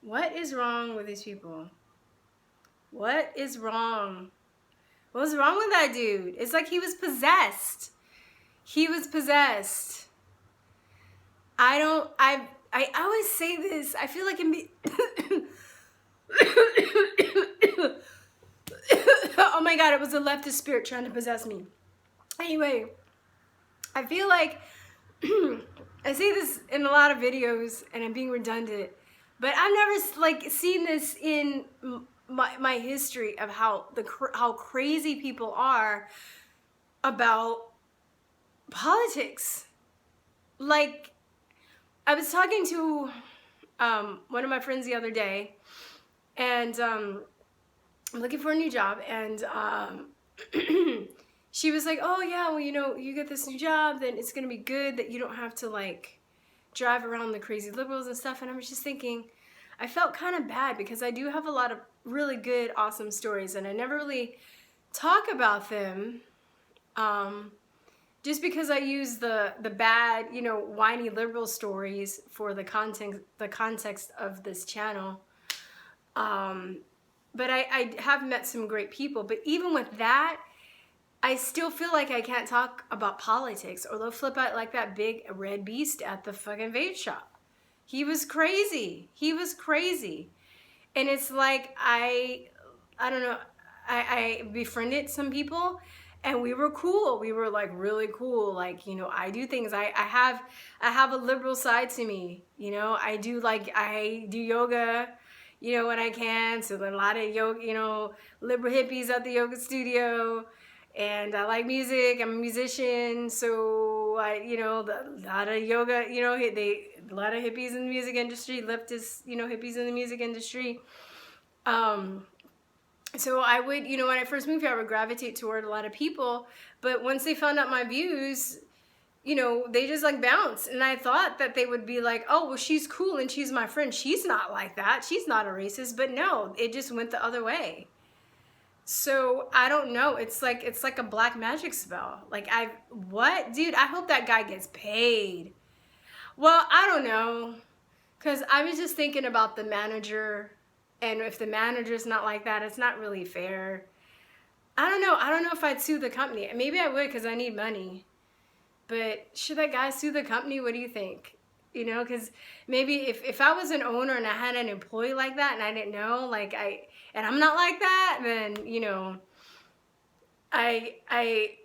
What is wrong with these people? What is wrong? What's wrong with that dude? It's like he was possessed. He was possessed. I always say this. I feel like oh my God, it was a leftist spirit trying to possess me. Anyway, I feel like I say this in a lot of videos and I'm being redundant, but I've never like seen this in my history of how crazy people are about politics. Like, I was talking to one of my friends the other day, and I'm looking for a new job, and she was like, oh yeah, well, you know, you get this new job, then it's gonna be good that you don't have to like drive around the crazy liberals and stuff. And I was just thinking, I felt kind of bad because I do have a lot of really good, awesome stories, and I never really talk about them. Just because I use the bad, you know, whiny liberal stories for the context of this channel. But I have met some great people. But even with that, I still feel like I can't talk about politics, or they'll flip out like that big red beast at the fucking vape shop. He was crazy. He was crazy. And it's like, I don't know, I befriended some people, and we were cool. We were like really cool. Like, you know, I do things. I have a liberal side to me. You know, I do yoga, you know, when I can. So a lot of yoga, you know, liberal hippies at the yoga studio. And I like music. I'm a musician. So you know, a lot of yoga, you know, a lot of hippies in the music industry, leftist, you know, hippies in the music industry. So I would, you know, when I first moved here, I would gravitate toward a lot of people, but once they found out my views, you know, they just like bounced. And I thought that they would be like, oh, well, she's cool and she's my friend. She's not like that. She's not a racist. But no, it just went the other way. So I don't know. It's like a black magic spell. Like, what? Dude, I hope that guy gets paid. Well, I don't know. Because I was just thinking about the manager. And if the manager's not like that, it's not really fair. I don't know. I don't know if I'd sue the company. Maybe I would because I need money. But should that guy sue the company? What do you think? You know, because maybe if I was an owner and I had an employee like that and I didn't know, like and I'm not like that, then, you know, I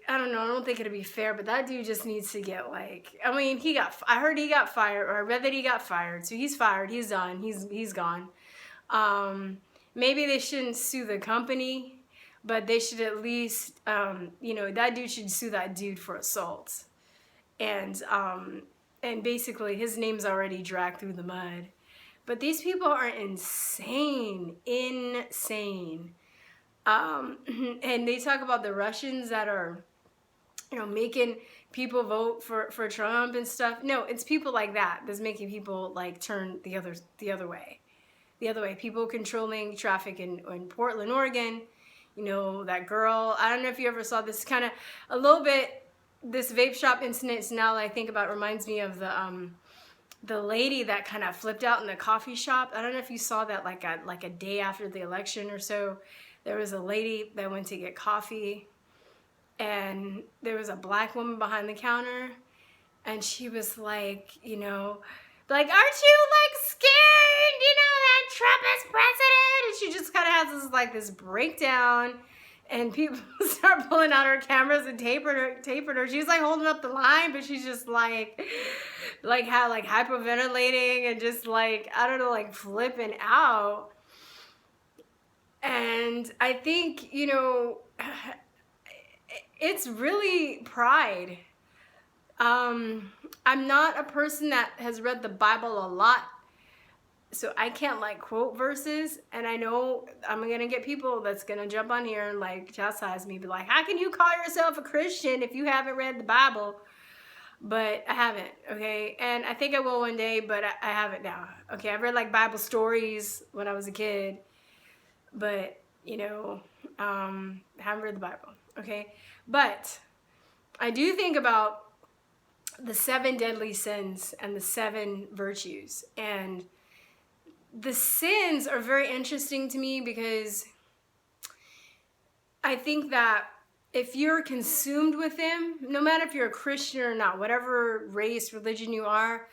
don't know. I don't think it'd be fair, but that dude just needs to get like, I mean, I heard he got fired, or I read that he got fired. So he's fired. He's done. He's gone. Maybe they shouldn't sue the company, but they should at least, you know, that dude should sue that dude for assault. And basically his name's already dragged through the mud. But these people are insane. And they talk about the Russians that are, you know, making people vote for Trump and stuff. No, it's people like that that's making people like turn the other way. The other way. People controlling traffic in Portland, Oregon. You know, that girl, I don't know if you ever saw this kind of, a little bit, this vape shop incident now that I think about reminds me of the lady that kind of flipped out in the coffee shop. I don't know if you saw that like a day after the election or so. There was a lady that went to get coffee, and there was a black woman behind the counter, and she was like, you know, like, aren't you like scared, you know, that Trump is president? And she just kind of has this breakdown, and people start pulling out her cameras and taping her. She's like holding up the line, but she's just like hyperventilating and just like, I don't know, like flipping out. And I think, you know, it's really pride. I'm not a person that has read the Bible a lot, so I can't like quote verses, and I know I'm gonna get people that's gonna jump on here and like chastise me, be like, how can you call yourself a Christian if you haven't read the Bible? But I haven't, okay? And I think I will one day, but I haven't now. Okay, I've read like Bible stories when I was a kid, but, you know, haven't read the Bible, okay? But I do think about the 7 deadly sins and the 7 virtues. And the sins are very interesting to me, because I think that if you're consumed with them, no matter if you're a Christian or not, whatever race, religion you are,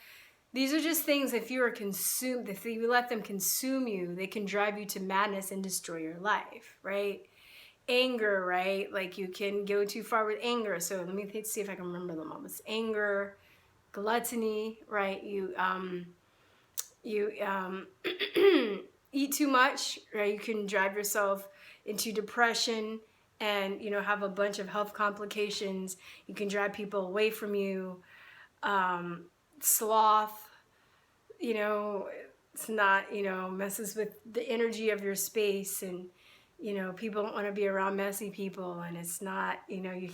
these are just things, if you are consumed, if you let them consume you, they can drive you to madness and destroy your life, right? Anger, right? Like you can go too far with anger. So let me see if I can remember them all. It's anger, gluttony, right? You eat too much, right? You can drive yourself into depression and, you know, have a bunch of health complications. You can drive people away from you. Sloth, you know, it's not, you know, messes with the energy of your space, and, you know, people don't want to be around messy people, and it's not, you know, it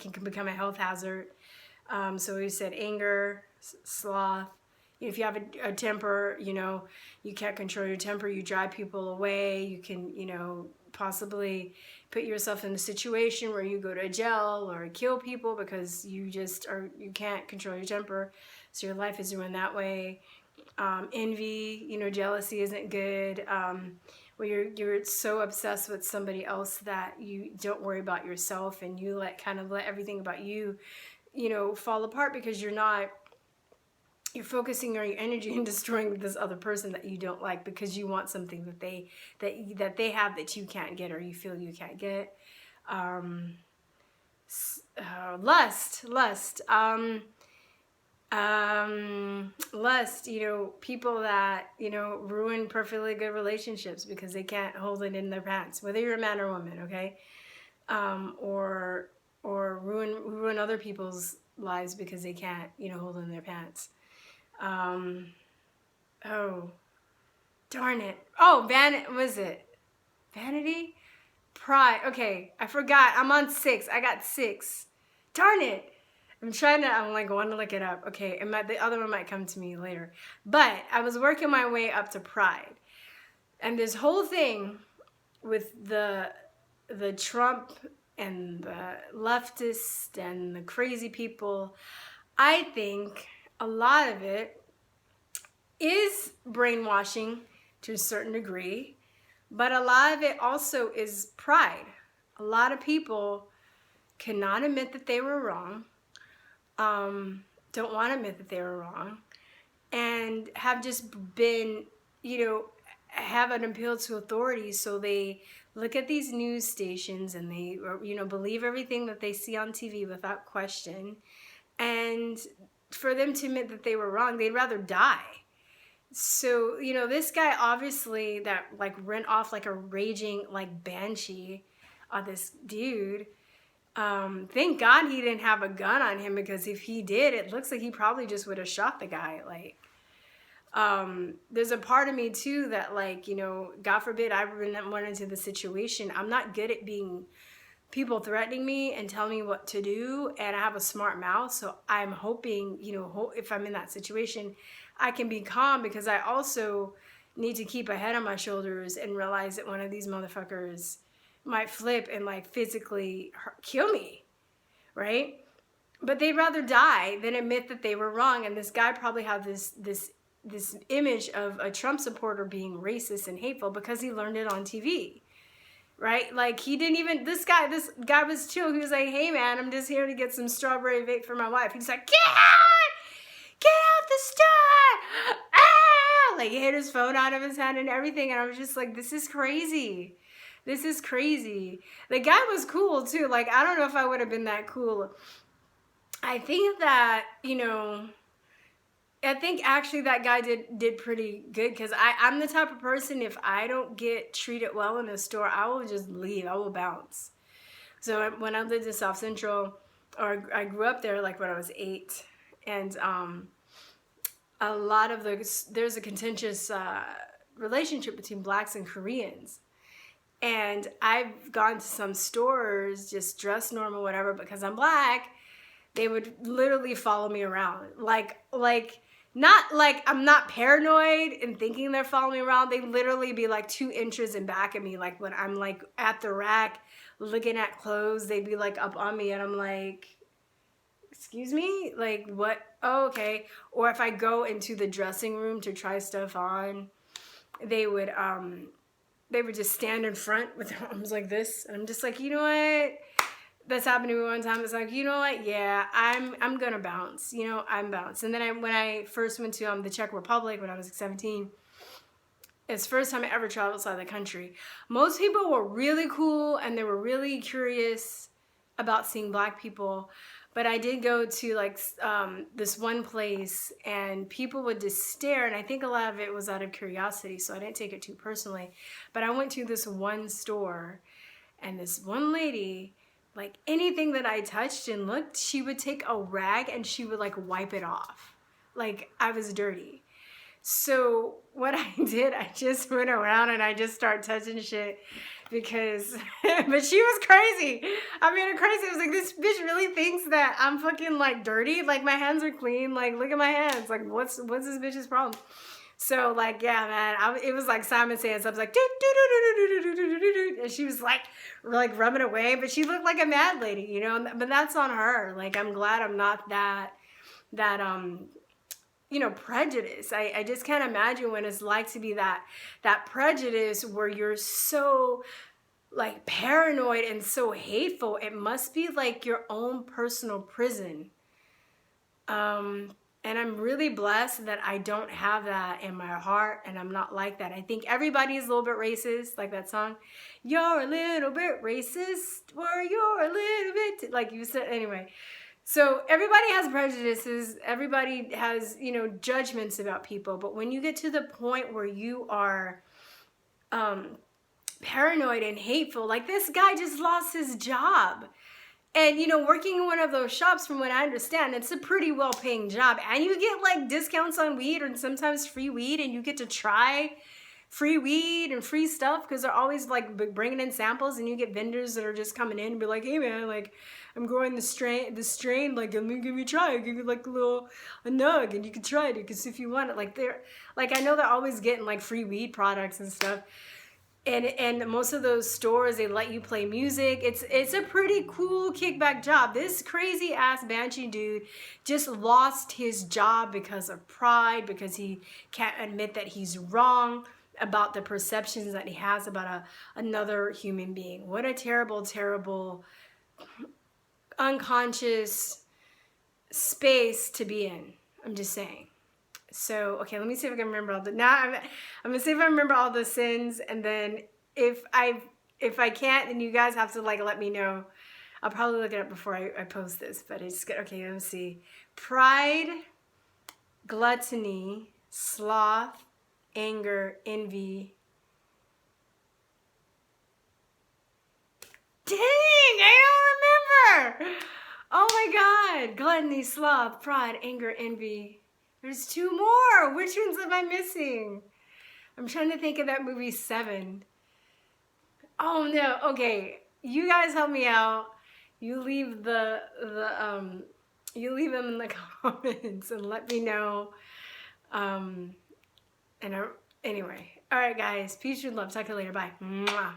can become a health hazard. So we said anger, sloth. If you have a temper, you know, you can't control your temper, you drive people away. You can, you know, possibly put yourself in a situation where you go to jail or kill people because you can't control your temper. So your life is ruined that way. Envy, you know, jealousy isn't good. Where you're so obsessed with somebody else that you don't worry about yourself, and you let everything about you, you know, fall apart because you're focusing on your energy and destroying this other person that you don't like because you want something that they have that you can't get, or you feel you can't get. Lust. Lust, you know, people that, you know, ruin perfectly good relationships because they can't hold it in their pants, whether you're a man or woman, okay? Or ruin other people's lives because they can't, you know, hold it in their pants. Oh, darn it. Oh, was it vanity? Pride. Okay, I forgot. I'm on 6. I got 6. Darn it. I'm like going to look it up. Okay, the other one might come to me later. But I was working my way up to pride. And this whole thing with the Trump and the leftists and the crazy people, I think a lot of it is brainwashing to a certain degree, but a lot of it also is pride. A lot of people cannot admit that they were wrong, don't want to admit that they were wrong, and have just been, you know, have an appeal to authority. So they look at these news stations and they, you know, believe everything that they see on TV without question. And for them to admit that they were wrong, they'd rather die. So, you know, this guy obviously that like went off like a raging like banshee on this dude. Thank God he didn't have a gun on him, because if he did, it looks like he probably just would have shot the guy. Like, there's a part of me too that, like, you know, God forbid I went into the situation. I'm not good at being people threatening me and telling me what to do, and I have a smart mouth. So I'm hoping, you know, if I'm in that situation, I can be calm, because I also need to keep a head on my shoulders and realize that one of these motherfuckers might flip and like physically kill me, right? But they'd rather die than admit that they were wrong. And this guy probably had this image of a Trump supporter being racist and hateful because he learned it on TV, right? Like he didn't even, this guy was chill. He was like, hey man, I'm just here to get some strawberry vape for my wife. He's like, get out the store! Ah! Like he hit his phone out of his hand and everything. And I was just like, this is crazy. This is crazy. The guy was cool too. Like, I don't know if I would have been that cool. I think that, you know, I think actually that guy did pretty good, because I'm the type of person, if I don't get treated well in a store, I will just leave. I will bounce. So when I lived in South Central, or I grew up there like when I was 8, and a lot of there's a contentious relationship between blacks and Koreans. And I've gone to some stores just dressed normal, whatever, because I'm black. They would literally follow me around. Like not like I'm not paranoid and thinking they're following me around. They literally be like 2 inches in back of me. Like when I'm like at the rack looking at clothes, they'd be like up on me, and I'm like, excuse me? Like what? Oh, okay. Or if I go into the dressing room to try stuff on, they would just stand in front with their arms like this, and I'm just like, you know what? That's happened to me one time. It's like, you know what? Yeah, I'm gonna bounce. You know, I'm bounce. And then when I first went to the Czech Republic when I was 17, it's the first time I ever traveled outside the country. Most people were really cool and they were really curious about seeing Black people. But I did go to like this one place and people would just stare, and I think a lot of it was out of curiosity, so I didn't take it too personally. But I went to this one store and this one lady, like anything that I touched and looked, she would take a rag and she would like wipe it off. Like I was dirty. So what I did, I just went around and I just started touching shit because, but she was crazy. I mean, crazy. It was like, this bitch really thinks that I'm fucking like dirty. Like my hands are clean. Like, look at my hands. Like what's this bitch's problem? So like, yeah, man, it was like Simon Says. I was like, and she was like rubbing away, but she looked like a mad lady, you know, but that's on her. Like, I'm glad I'm not that you know, prejudice. I just can't imagine what it's like to be that prejudice where you're so like paranoid and so hateful. It must be like your own personal prison. And I'm really blessed that I don't have that in my heart, and I'm not like that. I think everybody is a little bit racist, like that song. You're a little bit racist, or you're a little bit, like you said, anyway. So everybody has prejudices, everybody has, you know, judgments about people, but when you get to the point where you are paranoid and hateful, like this guy just lost his job. And, you know, working in one of those shops, from what I understand, it's a pretty well-paying job. And you get, like, discounts on weed and sometimes free weed. And you get to try free weed and free stuff because they're always, like, bringing in samples. And you get vendors that are just coming in and be like, hey, man, like, I'm growing the strain, like, let me give you a try. I'll give you, like, a nug. And you can try it because if you want it. Like, I know they're always getting, like, free weed products and stuff. And most of those stores, they let you play music. It's a pretty cool kickback job. This crazy ass banshee dude just lost his job because of pride, because he can't admit that he's wrong about the perceptions that he has about another human being. What a terrible, terrible, unconscious space to be in. I'm just saying. So, okay, let me see if I can remember all the, now I'm going to see if I remember all the sins, and then if I can't, then you guys have to, like, let me know. I'll probably look it up before I post this, but it's good. Okay, let me see. Pride, gluttony, sloth, anger, envy. Dang, I don't remember. Oh my God. Gluttony, sloth, pride, anger, envy. There's 2 more. Which ones am I missing? I'm trying to think of that movie 7. Oh no. Okay. You guys help me out. You leave you leave them in the comments and let me know. Anyway. All right, guys. Peace and love. Talk to you later. Bye. Mwah.